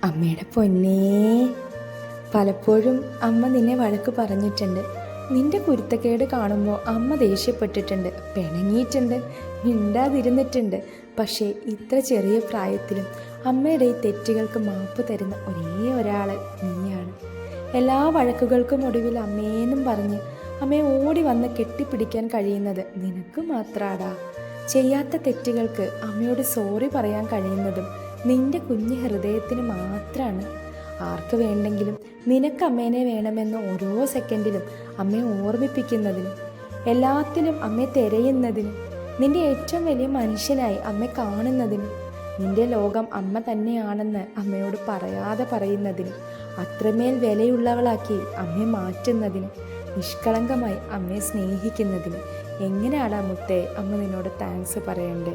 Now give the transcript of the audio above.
അമ്മയുടെ പൊന്നേ, പലപ്പോഴും അമ്മ നിന്നെ വഴക്ക് പറഞ്ഞിട്ടുണ്ട്. നിന്റെ കുരുത്തക്കേട് കാണുമ്പോൾ അമ്മ ദേഷ്യപ്പെട്ടിട്ടുണ്ട്, പിണങ്ങിയിട്ടുണ്ട്, മിണ്ടാതിരുന്നിട്ടുണ്ട്. പക്ഷേ ഇത്ര ചെറിയ പ്രായത്തിലും അമ്മയുടെ ഈ തെറ്റുകൾക്ക് മാപ്പ് തരുന്ന ഒരേ ഒരാൾ നീയാണ്. എല്ലാ വഴക്കുകൾക്കും ഒടുവിൽ അമ്മേന്നും പറഞ്ഞ് അമ്മയെ ഓടി വന്ന് കെട്ടിപ്പിടിക്കാൻ കഴിയുന്നത് നിനക്ക് മാത്രാടാ. ചെയ്യാത്ത തെറ്റുകൾക്ക് അമ്മയോട് സോറി പറയാൻ കഴിയുന്നതും നിന്റെ കുഞ്ഞു ഹൃദയത്തിന് മാത്രമാണ്. ആർക്ക് വേണ്ടെങ്കിലും നിനക്ക് അമ്മേനെ വേണമെന്ന് ഓരോ സെക്കൻഡിലും അമ്മയെ ഓർമ്മിപ്പിക്കുന്നതിനും എല്ലാത്തിലും അമ്മയെ തിരയുന്നതിനും നിന്റെ ഏറ്റവും വലിയ മനുഷ്യനായി അമ്മയെ കാണുന്നതിനും നിന്റെ ലോകം അമ്മ തന്നെയാണെന്ന് അമ്മയോട് പറയാതെ പറയുന്നതിനും അത്രമേൽ വിലയുള്ളവളാക്കി അമ്മയെ മാറ്റുന്നതിനും നിഷ്കളങ്കമായി അമ്മയെ സ്നേഹിക്കുന്നതിനും എങ്ങനെയാടാ മുത്തേ അമ്മ നിന്നോട് താങ്ക്സ് പറയണ്ടേ?